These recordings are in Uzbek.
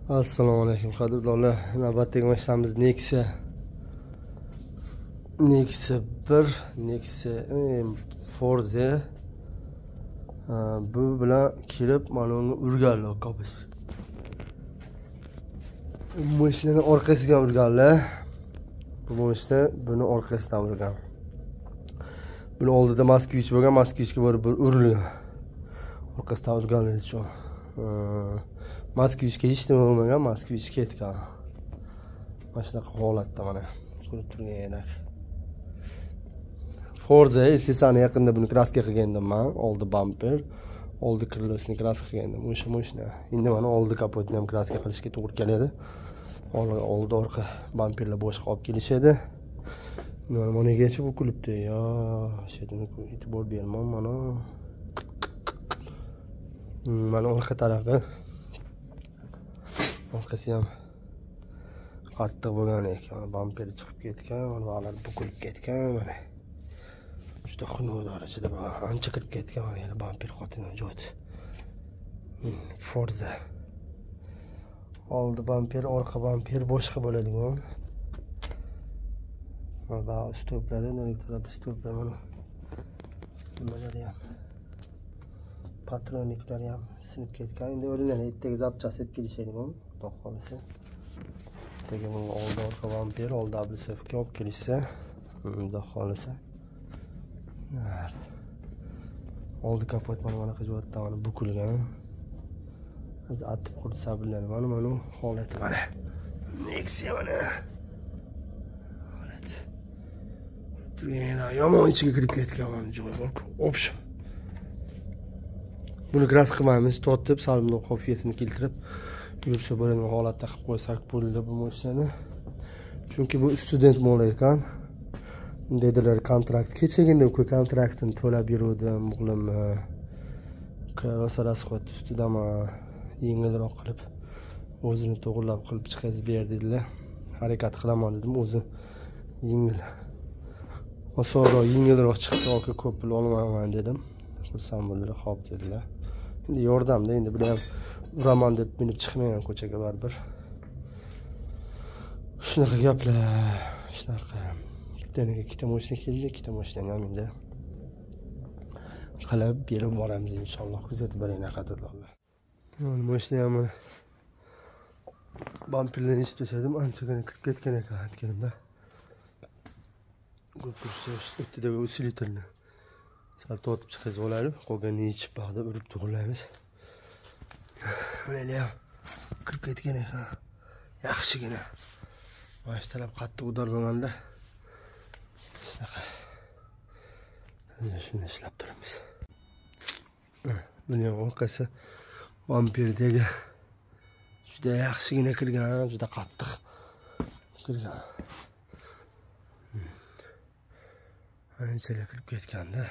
Assalomu alaykum qadrdonlar. Navbatdagi mashinamiz Nexia 1, Nexia Forza. Bu bilan kelib mana uni urganlar biz. Mashinaning orqasiga urganlar. Bu mashina buni orqasidan urgan. Buni oldida Moskvich bo'lgan, Moskvichga borib urilgan. Orqasidan urganlar uchun. Moskvichga hech nima bo'lmagan, Moskvich ketgan. Mana shunaqa holatda mana ko'rib turganingizdek. Forza SS'ni yaqinda buni kraska qilgandim men, oldi bamper, oldi krilosini kraska qilgandim. O'sha mashina. Endi mana oldi kapotni ham kraska qilishga to'g'ri keladi. Oldi orqa bamperlar boshqa olib kelishadi. Mana negacha bu kulibdi. Yo, shedini e'tibor bermam mana. Mana orqa tarafi. Orqasi ham qattiq bo'lgan ekan. Bamperi chiqib ketgan, ular bukilib ketgan mana. Juda xunuk darajada ancha kirib ketgan mana bamper qotilgan joyda. Forza. Oldi bamper, orqa bamper boshqa bo'ladigan. Mana stoplari, nega stoplar mana. Nimalari ham. Patroniklar ham sinib ketgan. Endi o'rinlarni ertaga zapchasi deb kelishadigan. Xudo xolisa. Ertaga bunga oldi orqa bamper, oldi abrisovka olib kelishsa, xudo xolisa. Oldi kapot mana bunaqa joyda mana bukilgan. Biz atib qursa bilan mana holati mana. Nexia mana. Holat. Yomon ichiga kirib ketgan mana joy bor. Option. Buni gras qilmaymiz, tortib, salimning qofiyasini keltirib, yursa bo'ladigan holatda qilib qo'ysak bo'ladi bu mashinani. Chunki bu student mo'l ekan. Dedilar kontrakt kechagina kontraktini to'lab yurdim, o'g'lim. Karosa rasxot ustidan yengilroq qilib, o'zini to'g'rilab qilib chiqazib ber dedilar. Harakat qilaman dedim, o'zi yengil. Osonroq yengilroq chiqsa, yoki ko'p pul olmayman dedim. Xursand bo'ldilar, xo'p dedilar. Endi yordamda, endi bular ham uraman deb minib chiqmagan ko'chaga baribir. Shunaqa gaplar, shunaqa. Bittaniga ikkita mashina keldi, ikkita mashinani ham endi qilib berib boramiz inshaalloh. Kuzatib boringlar qadrdonlar. Mana mashina ham mana bamperlarni ichib tashladim, anchagina kirib ketgan ekan aytganimda. Ko'pirsa o'tidagi usilitrni sal tortib chiqazib oladi, qolganini yechib bag'da urib to'g'rilaymiz. Mana ham kirib ketgan ekan. Yaxshigina. Mana shu taraf qattiq udar bo'lganda shunaqa. Shuni ishlab turamiz. Buni ham orqasi bamperdagi juda yaxshigina kirgan, juda qattiq kirgan. Anchalar kirib ketganda.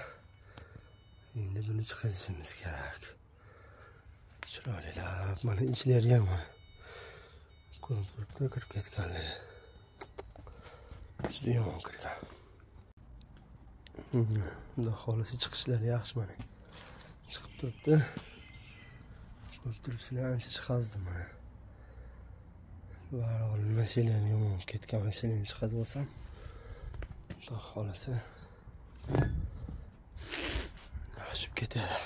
Endi buni chiqarishimiz kerak. Chiroylilar, mana ichlari ham ko'rib turibdi, kirib ketganlar. Juda yomon kirgan. Xudo xolisi chiqishlari yaxshi mana. Chiqib turibdi. Ko'rib turibsizlar, ancha chiqazdim mana. Baribir mashinani yomon ketgan mashinani chiqazib olsam, xudo xolisi yaxshi ketadi.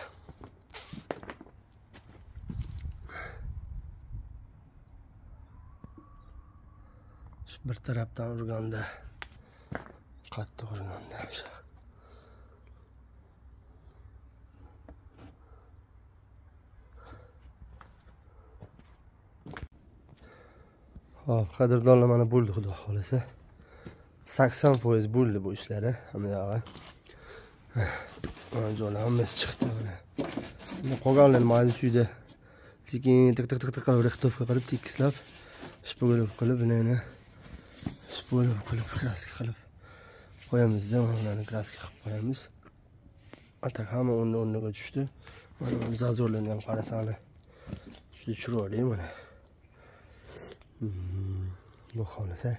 Shu bir tarafdan urganda, qattiq urganda o'sha. Hop, qadrdonlar mana bo'ldi xudo xolisa. 80% bo'ldi bu ishlari, hamma mana joylar hammasi chiqdi mana. Endi qolganlarni mayli uyda sekin tiq qilib rixtovka qilib tekislab, shpogolov qilib, buni shpogolov qilib kraska qilib qo'yamizda, ularni kraska qilib qo'yamiz. Atak hamma o'rniga tushdi. Mana zazorlarni ham qarasanglar. Juda chiroyli mana. Bu xolasa.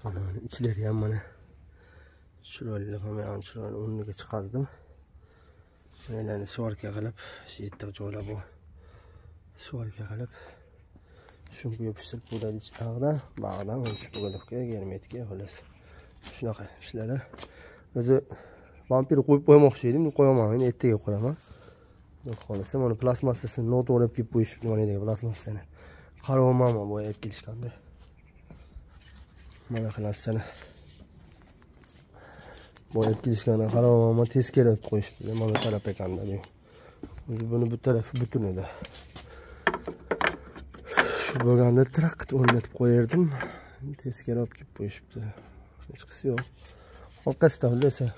Mana ichlari ham mana chiroyli, ham chiroyli o'rniga chiqazdim. Ularni svorka qilib, shu yerda joylab Suvarga qilib shunga yopishtirib bo'ladi ichlarida, bag'dan ushbu qilibga, germetga xolos. Shunaqa ishlar. O'zi vampir qo'yib qo'ymoqchi edim, qo'yaman, ertaga qo'yaman. Xolos, mana plastmassasini noto'g'ri kelib qo'yishibdi, mana deydi plastmassani. Qarovman bo'yab kelishganda. Mana qilasini. Bo'yab kelishganda qarovman teskari qo'yishibdi, mana taraf ekanda. O'zi buni bu tarafi butun edi. Shu bo'lganda traqt o'rnatib qo'yardim. Teskari olib kelib qo'yishibdi. Hech qisi yo'q. Orqasidan esa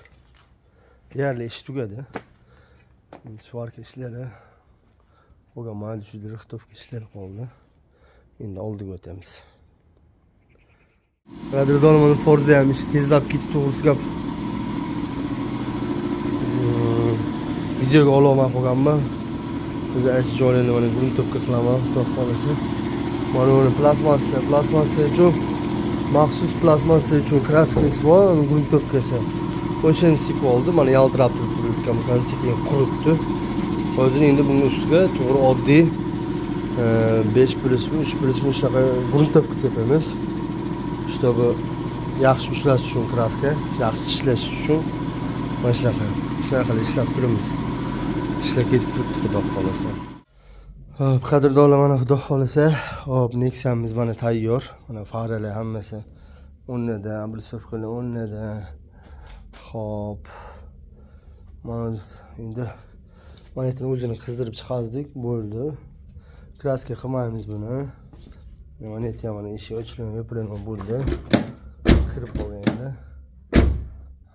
deyarli ish tugadi. Suvarka ishlari bo'lgan, mana juda rixtovka ishlari qoldi. Endi oldiga o'tamiz. Qadrdonimning Forza ham ish tezlab ketdi, to'g'risi gap. Videoga ololmay qolganman. O'zi aytish joyini mana gruntobga qilaman, xudo xolasa. Mana buni plastmassa uchun maxsus plastmassa uchun kraskasi bor, gruntobkasi. O'shani sipib oldi, mana yaltirab turibdi, masalan, sekin quribdi. Hozir endi bunga ustiga to'g'ri oddiy 5+, 3+, shunaqa gruntobka sepamiz. Чтобы yaxshi ushlash uchun kraska, yaxshi ishlash uchun mana shunaqa qilib ishlab turibmiz. Ishlar ketib turibdi, xudo xolasa. Hop, qadrdonlar, mana xudo xolasa, hop, Nexia'miz mana tayyor. Mana faralar hammasi o'rnida, amblissovkalar o'rnida. Hop. Mana endi manetini o'zini qizdirib chiqazdik, bo'ldi. Kraska qilmaymiz buni. Manet ham mana eshik ochilgan, yopilgan bo'ldi. Kirib qolganda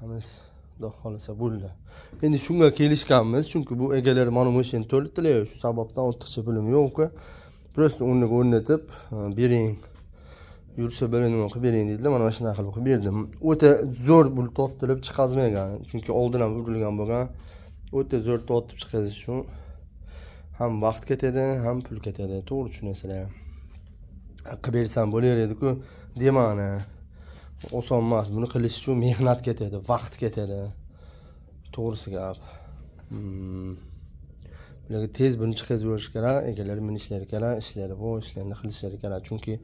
hammasi xudo xolasa bo'ldi. Endi shunga kelishganmiz, chunki bu egalari mana bu ishni to'litilar, shu sababdan ortiqcha bilim yo'q. Prosta o'rniga o'rnatib bering. Yursa birini o'qib bering dedilar, mana shunaqa qilib o'qib berdim. O'ta zo'r bul tortilib chiqazmagan, chunki oldin ham urilgan bo'lgan. O'ta zo'r tortib chiqazish uchun ham vaqt ketadi, ham pul ketadi. To'g'ri tushunasizlar. Qilib bersam bo'laveradi-ku, demani. Oson emas, buni qilish uchun mehnat ketadi, vaqt ketadi. To'g'risi gap. Bularga tez buni chiqazib yuborish kerak, egalari minishlari kerak, ishlari bor, ishlarni qilishlari kerak. Chunki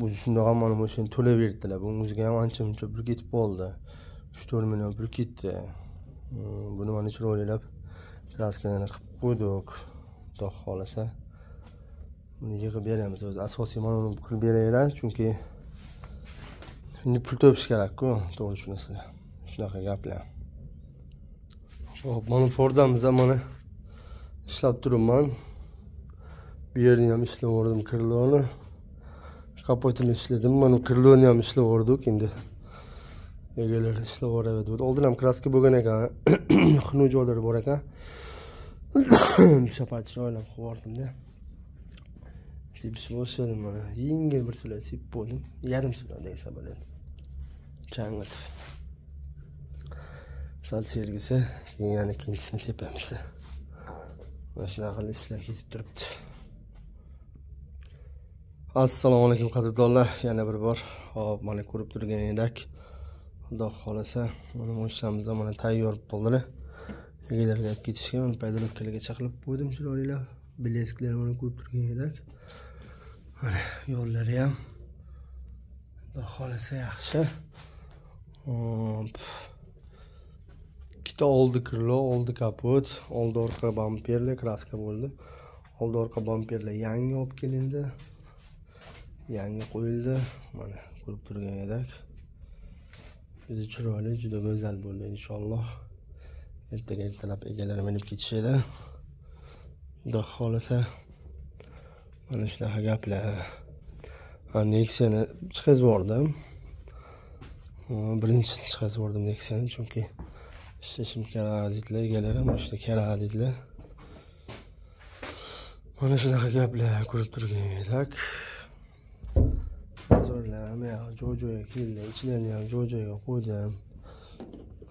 o'zi shundoq ham mana bu ishni to'lab berdilar. Bu o'ziga ham ancha-muncha pul ketib qoldi. 3-4 million pul ketdi. Buni mana chiroylab kraskalarni qilib qo'ydik. Xudo xolasa. Buni yig'ib beramiz. O'zi asosiy mana buni qilib beringlar, chunki endi pul topish kerak-ku, to'g'ri tushunasizlar. Shunaqa gaplar. Hop, mana Forzamiz ham mana ishlab turibman. Bu yerni ham ishlab o'rdim, kirloni. Kapotini ishladim, mana kirloni ham ishlab o'rdik endi. Egalar ishlab o'radi. Oldin ham kraska bo'lgan ekan, xunu joylari bor ekan. Bu safar chiroylab qilib o'rdim-da. Sipsi boshladim mana. Yengil bir sulat sip bo'ldim. Yarim sulat desa bo'ladi. Chang'itib. Sal sergisi, keyin yana ikkinchisini sepamiz-da. Mana shunaqa qilib ishlar ketib turibdi. Assalomu alaykum qadrdonlar, yana bir bor. Hop, mana ko'rib turgan edik. Xudo xolasa, mana mo'shamiz ham mana tayyor bo'ldilar. Egalarga olib ketishga, uni paydalovkalarga chaqilib qo'ydim chiroylab. Bilesklar mana ko'rib turgan edik. Mana yo'llari ham xudo xolasa yaxshi. Hop. Ikkita oldi krilo, oldi kapot, oldi orqa bamperlar kraska bo'ldi. Oldi orqa bamperlar yangi olib kelindi. Yangi qo'yildi. Mana ko'rib turgan edik. Juda chiroyli, juda go'zal bo'ldi inshaalloh. Ertalab egalari minib ketishadi. Xudo xolasa. Mana shunaqa gaplar. Nexia'ni chiqazib yubordim. Birinchi chiqazib yubordim Nexia'ni, chunki ishlashim kerak dedilar, egalari ham ishda kerak dedilar. Mana shunaqa gaplar ko'rib turgan edik. Zo'rlar ham joy-joyiga keldi, ichlarni ham joy-joyiga qo'ydim.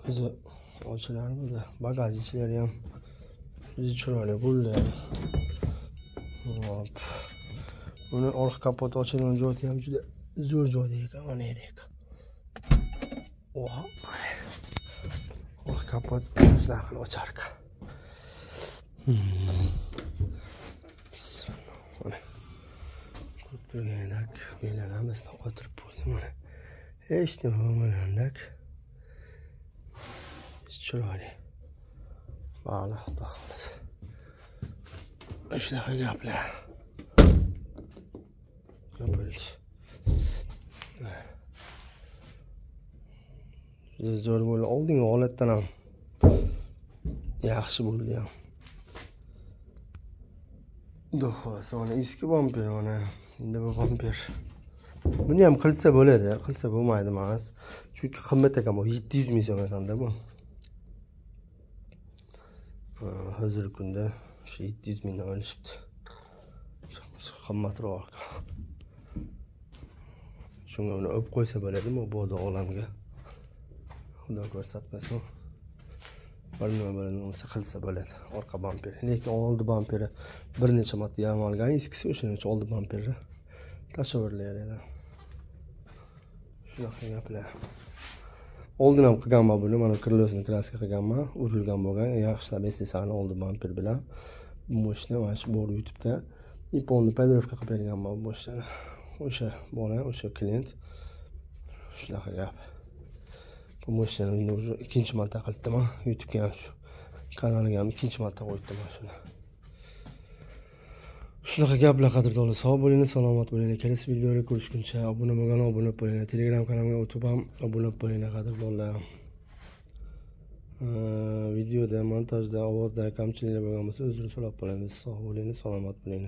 O'zi ochilarmidi? Bagaj ichlari ham juda chiroyli bo'ldi. Hop. Buni orqa kapot ochilgan joyi ham juda zo'r joyda ekan, mana edik. Oha. Orqa kapot shunaqa qilib ochar ekan. Bismillah. turgandak belanamizni qotirib qo'ydim mana. Hech nima bo'lmagandak. Chiroyli. Valla xudo xohlasa. Shunaqa gaplar. Bo'ldi. Zo'r bo'ldi. Oldingi holatdan ham yaxshi bo'ldi ham. Xudo xohlasa mana eski bamper mana. Endi bu bamper. Buni ham qilsa bo'ladi, qilsa bo'lmaydi emas. Chunki qimmat ekan bu 700 ming so'm ekanda bu. Hozirgi kunda shu 700 mingdan olishibdi. Qimmatroq. Shunga uni o'p qo'ysa bo'ladimi bu olamga. Xudo ko'rsatmasin. Bir nima bo'lsa qilsa bo'ladi. Orqa bamper. Lekin oldi bamperi bir necha marta yamalgan, eskisi o'shaning uchun oldi bamperi tashaverlar edi. Shunaqa gaplar. Oldin ham qilganman buni, mana krilosini kraska qilganman, urilgan bo'lgan, yaxshilab eslaysan oldi bamper bilan. Bu moshina mana shu bor YouTube'da iponni podrovka qilib berganman bu moshinani. O'sha bola, o'sha klient shunaqa gap. Bu moshinani endi o'sha ikkinchi marta qildim, YouTube'ga ham shu kanaliga ham ikkinchi marta qo'ydim shuni. Shunaqa gaplar qadrdonlar, sog' bo'ling, salomat bo'ling. Kelasi videoda ko'rishguncha obuna bo'lgan obuna bo'ling. Telegram kanalimga o'tib ham obuna bo'ling qadrdonlar. Videoda, montajda, ovozda kamchiliklar bo'lgan bo'lsa, uzr so'rab qolamiz. Sog' bo'ling, salomat bo'ling.